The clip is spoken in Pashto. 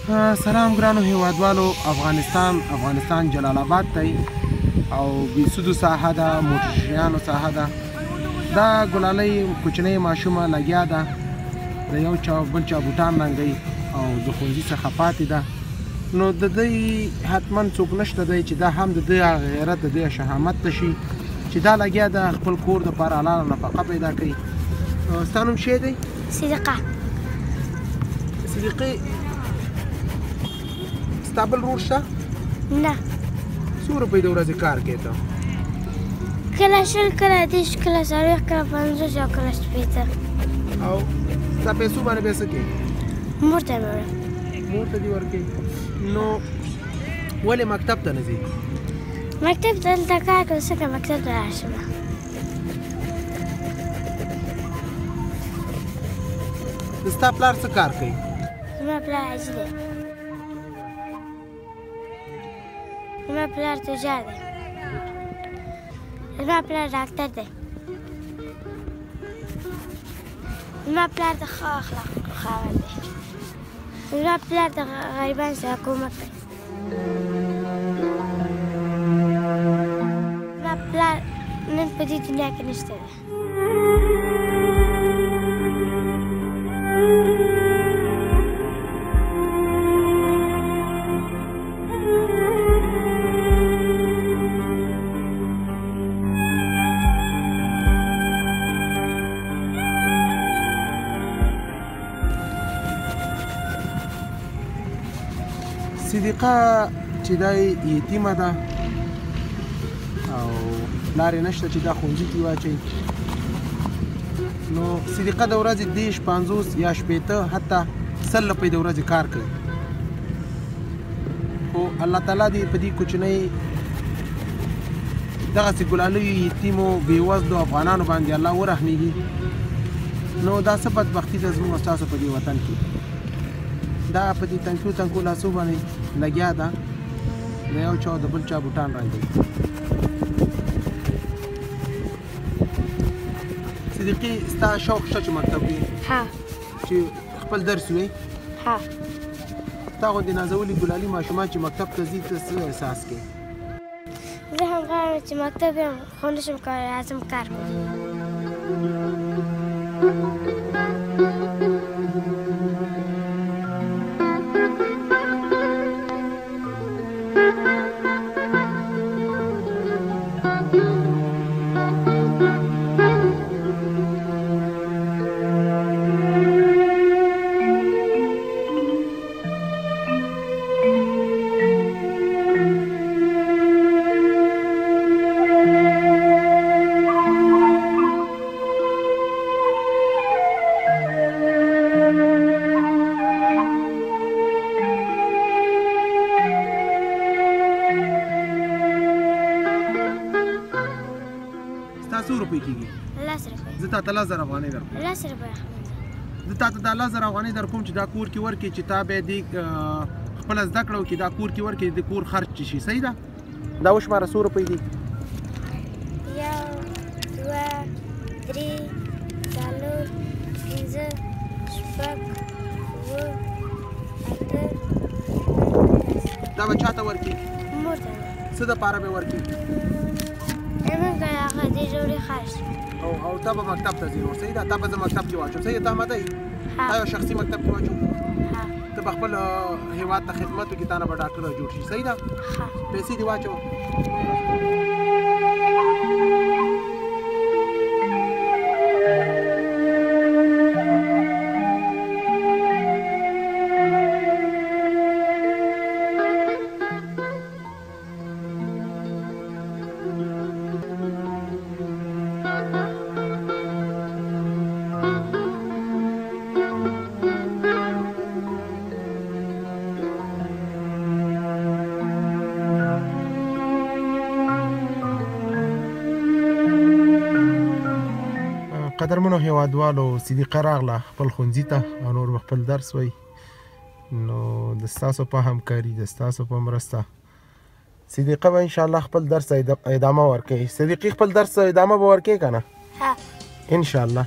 سلام ګرانو هیوادوالو. افغانستان جلال آباد دی او بیسودو ساحه ده، موټرشیانو ساحه ده. دا ګلالۍ کوچنۍ ماشومه لګیا ده، د یو چا بل چا بوټان رنګوي او د ښوونځي څخه پاتې ده. نو د دې حتما څوک نشته دی چې دا هم د دې غیرت د دې شهامت ته شي چې دا لګیا ده خپل کور دپاره حلاله نفقه پیدا کوي. ستا نوم څه دی؟ صدیقه. صدیقې، ستا بل ورور شته؟ نه. څو روپۍ د ورځې کار کوې ته؟ کله شل، کله دېرش، کله څلوېښت، کله پنځوس او کله شپېته. او ستا پیسو باندې بیا څه کوې؟ مور ته مې وړم. مور ته دې ورکوې. نو ولې مکتب ته نه ځې؟ مکتب ته دلته کار کوم ځکه مکتب ته لاړ شم. ستا پلار څه کار کوي؟ زما پلار حاجي دی. زما پلار تجار دی. زما پلار ډاکټر دی. زما پلار د ښه اخلاقو خاوند دی. زما پلار د غریبانو سره کومک کوي. زما پلار نن په دې دنیا کې نشته دی. صدیقه چې دا یتیمه ده او پلار یې نشته چې دا ښوونځي کې واچوي. نو صدیقه د ورځې 30 50 یا 50 حتی 100 روپۍ د ورځې کار کوي. خو الله تعالی دې په دې کوچنۍ دغسې ګلالیو یتیمو بېوزلو افغانانو باندې الله ورحمېږي. نو دا څه بدبختي ده زموږ ستاسو په دې وطن کې. دا په دې تنکو لاسو باندې لګیا ده، د یو چا د بل چا بوټان رنګوي. صدیقې، ستا شوق شته چې مکتب وي؟ ها. چې خپل درس ووایې؟ ها. تا غوندې نازولي ګلالي ماشومان چې مکتب ته ځي ته څه احساس کوې؟ زه هم غواړم چې مکتب یم خو نشم کولی، راځم کار کوم. څو روپۍ کېږي؟ 10 روپۍ. زه تا ته 10,000 افغانۍ درکوم. 10 روپۍ. زه تا ته دا 10,000 افغانۍ درکوم چې دا کور کې ورکړې، چې تا بیا دې خپله زده کړه وکړې، دا کور کې ورکړې، د کور خرچ شي. صحیح ده؟ دا وشماره څو روپۍ دي؟ 1 2 3 4 5 6 7 8 دا به چاته ورکړې؟ مور ته. څه دپاره به ورکړې؟ زموږ د هغه دې ډوډۍ خرڅ. او تا به مکتب ته ځې نو. صحیح ده؟ تا به زه مکتب کې واچوم. صحیح ده احمدی؟ تا یو شخصي مکتب کې واچوم. ته به خپل هېواد ته خدمت وکړې، تا نه به ډاکټره جوړ شي. صحیح ده؟ پیسې دې واچوه. قدرمنو هیوادوالو، صدیقه راغله خپل ښوونځي ته او نور به خپل درس وایي. نو د ستاسو په همکاري، د ستاسو په مرسته صدیقه به انشاءالله خپل درس ادامه ورکوي. صدیقې خپل درس ادامه به ورکوي که نه؟ ها. انشاءالله.